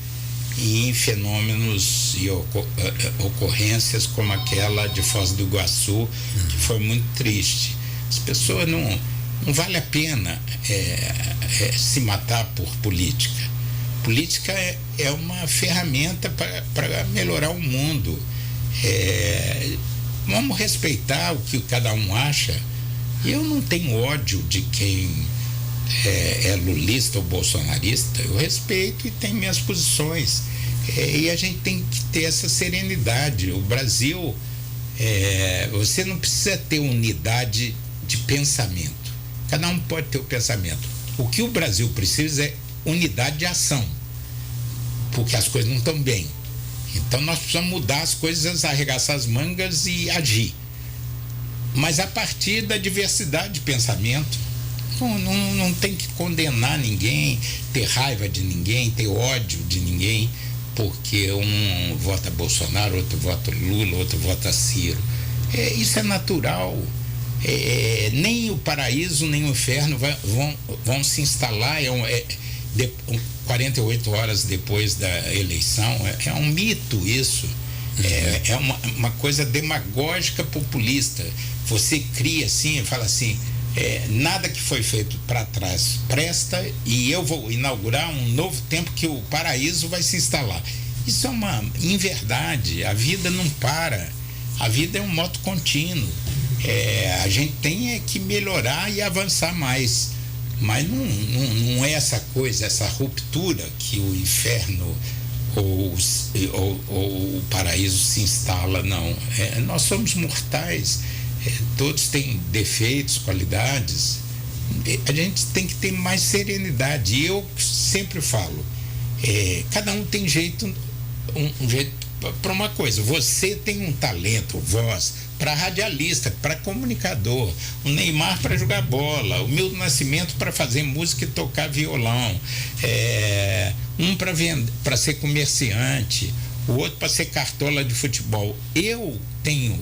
em fenômenos e ocorrências como aquela de Foz do Iguaçu, que foi muito triste. As pessoas não vale a pena se matar por política. Política é uma ferramenta para melhorar o mundo. Vamos respeitar o que cada um acha. Eu não tenho ódio de quem é lulista ou bolsonarista. Eu respeito e tenho minhas posições. E a gente tem que ter essa serenidade. O Brasil, você não precisa ter unidade de pensamento. Cada um pode ter o pensamento. O que o Brasil precisa é unidade de ação, porque as coisas não estão bem. Então nós precisamos mudar as coisas, arregaçar as mangas e agir. Mas a partir da diversidade de pensamento. Não tem que condenar ninguém, ter raiva de ninguém, ter ódio de ninguém, porque um vota Bolsonaro, outro vota Lula, outro vota Ciro. Isso é natural. nem o paraíso nem o inferno vão se instalar 48 horas depois da eleição. É um mito isso. É uma coisa demagógica, populista. Você cria assim e fala assim, nada que foi feito para trás presta, e eu vou inaugurar um novo tempo que o paraíso vai se instalar. Isso é uma inverdade. A vida não para. A vida é um moto contínuo. A gente tem que melhorar e avançar mais. Mas não é essa coisa, essa ruptura que o inferno ou o paraíso se instala, não. Nós somos mortais, todos têm defeitos, qualidades. A gente tem que ter mais serenidade. E eu sempre falo, cada um tem jeito, um jeito para uma coisa. Você tem um talento, voz, para radialista, para comunicador, o Neymar para jogar bola, o Milton Nascimento para fazer música e tocar violão, um para ser comerciante, o outro para ser cartola de futebol. Eu tenho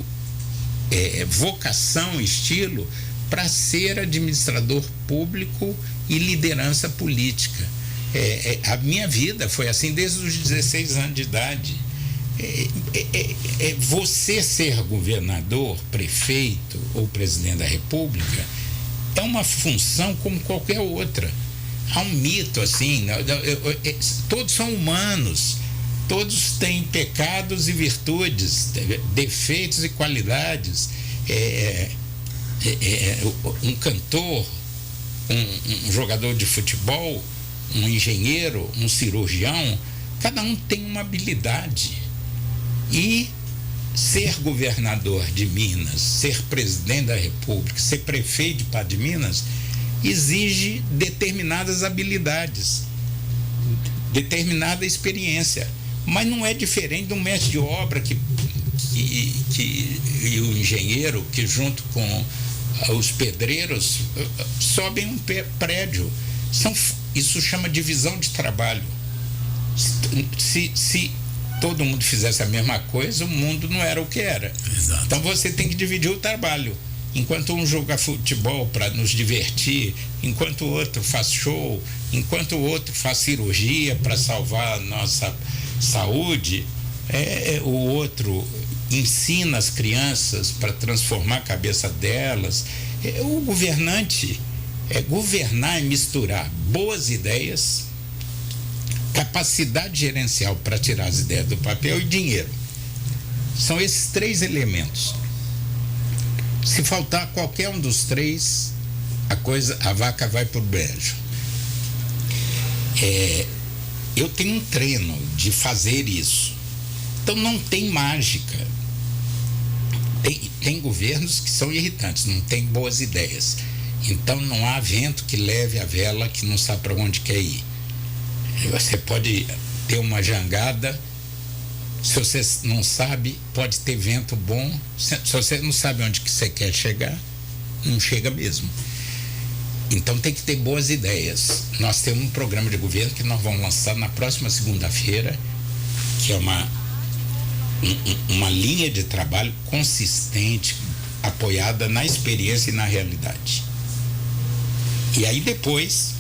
vocação, estilo para ser administrador público e liderança política. A minha vida foi assim desde os 16 anos de idade. Você ser governador, prefeito ou presidente da República é uma função como qualquer outra. Há um mito assim, todos são humanos, todos têm pecados e virtudes, defeitos e qualidades. Um cantor, um jogador de futebol, um engenheiro, um cirurgião, cada um tem uma habilidade. E ser governador de Minas, ser presidente da República, ser prefeito de Minas, exige determinadas habilidades, determinada experiência. Mas não é diferente de um mestre de obra e o engenheiro que, junto com os pedreiros, sobem um prédio. Isso chama divisão de trabalho. Se todo mundo fizesse a mesma coisa, o mundo não era o que era. Exato. Então você tem que dividir o trabalho. Enquanto um joga futebol para nos divertir, enquanto o outro faz show, enquanto o outro faz cirurgia para salvar a nossa saúde, o outro ensina as crianças para transformar a cabeça delas. O governante governar e misturar boas ideias, capacidade gerencial para tirar as ideias do papel e dinheiro. São esses 3 elementos. Se faltar qualquer um dos 3, a vaca vai pro brejo. Eu tenho um treino de fazer isso. Então não tem mágica. Tem governos que são irritantes, não tem boas ideias. Então não há vento que leve a vela que não sabe para onde quer ir. Você pode ter uma jangada, se você não sabe, pode ter vento bom. Se você não sabe onde que você quer chegar, não chega mesmo. Então tem que ter boas ideias. Nós temos um programa de governo que nós vamos lançar na próxima segunda-feira, que é uma linha de trabalho consistente, apoiada na experiência e na realidade. E aí depois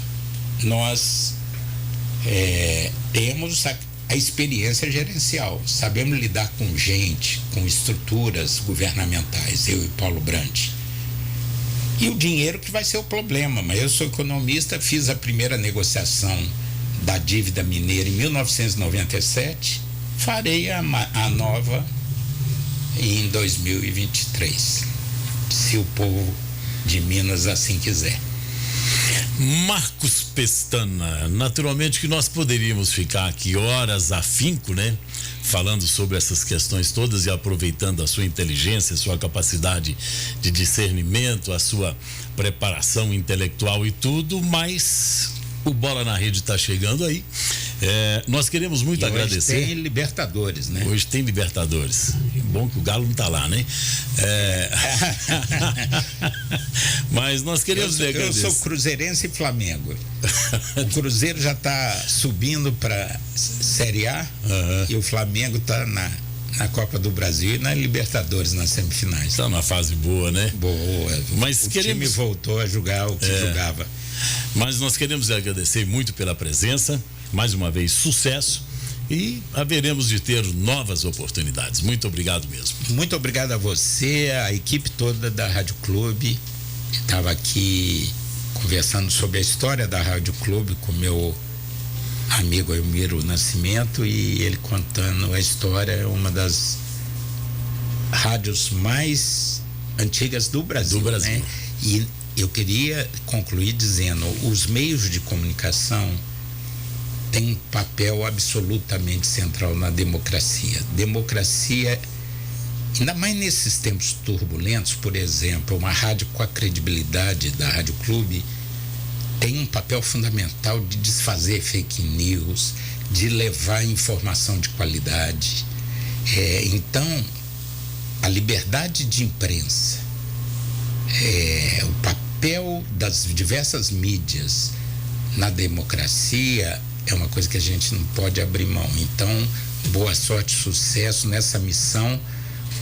nós temos a experiência gerencial, sabemos lidar com gente, com estruturas governamentais, eu e Paulo Brandt. E o dinheiro que vai ser o problema, mas eu sou economista, fiz a primeira negociação da dívida mineira em 1997, farei a nova em 2023, se o povo de Minas assim quiser. Marcos Pestana, naturalmente que nós poderíamos ficar aqui horas afinco, né? Falando sobre essas questões todas e aproveitando a sua inteligência, a sua capacidade de discernimento, a sua preparação intelectual e tudo, mas o Bola na Rede está chegando aí. Nós queremos muito agradecer. Hoje tem Libertadores, né? Hoje tem Libertadores. Bom que o Galo não está lá, né? Mas nós queremos agradecer. Eu sou cruzeirense e Flamengo. O Cruzeiro já está subindo para Série A e o Flamengo está na Copa do Brasil e na Libertadores, nas semifinais. Está numa fase boa, né? Boa. Mas o time voltou a jogar o que jogava. Mas nós queremos agradecer muito pela presença, mais uma vez sucesso, e haveremos de ter novas oportunidades. Muito obrigado mesmo. Muito obrigado a você, a equipe toda da Rádio Clube. Estava aqui conversando sobre a história da Rádio Clube com meu amigo Elmiro Nascimento, e ele contando a história. É uma das rádios mais antigas do Brasil. Né? E eu queria concluir dizendo: os meios de comunicação têm um papel absolutamente central na democracia. Democracia, ainda mais nesses tempos turbulentos. Por exemplo, uma rádio com a credibilidade da Rádio Clube tem um papel fundamental de desfazer fake news, de levar informação de qualidade. Então, a liberdade de imprensa, o papel das diversas mídias na democracia é uma coisa que a gente não pode abrir mão. Então, boa sorte, sucesso nessa missão,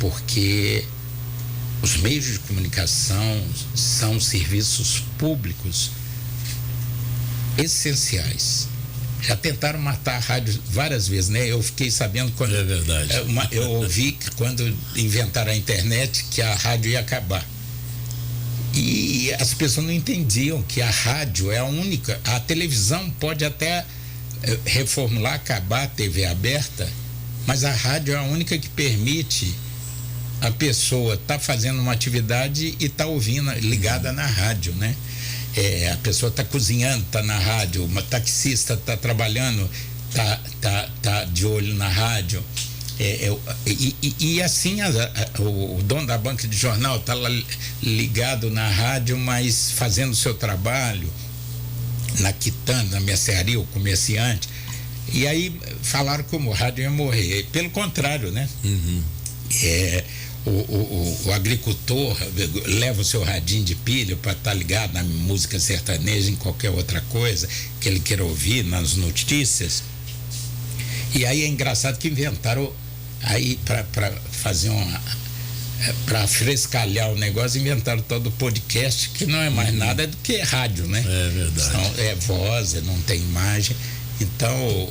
porque os meios de comunicação são serviços públicos essenciais. Já tentaram matar a rádio várias vezes, né? Eu fiquei sabendo quando... É verdade. Eu ouvi que quando inventaram a internet que a rádio ia acabar. E as pessoas não entendiam que a rádio é a única... A televisão pode até reformular, acabar a TV aberta, mas a rádio é a única que permite a pessoa estar fazendo uma atividade e estar ouvindo, ligada na rádio, né? A pessoa está cozinhando, está na rádio, uma taxista está trabalhando, tá de olho na rádio. E assim o dono da banca de jornal está lá ligado na rádio, mas fazendo o seu trabalho na quitanda, na mercearia, o comerciante. E aí falaram como o rádio ia morrer. Pelo contrário, né? Uhum. O agricultor leva o seu radinho de pilha para estar ligado na música sertaneja, em qualquer outra coisa que ele queira ouvir, nas notícias. E aí é engraçado que inventaram, aí para fazer para frescalhar o negócio, inventaram todo o podcast, que não é mais nada do que rádio, né? É verdade. Então, é voz, não tem imagem. Então,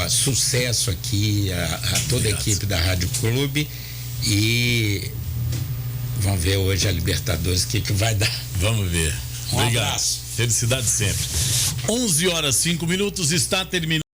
sucesso aqui a toda a equipe da Rádio Clube. E vamos ver hoje a Libertadores o que vai dar. Vamos ver. Um Obrigado. abraço. Felicidade sempre. 11h05, está terminando.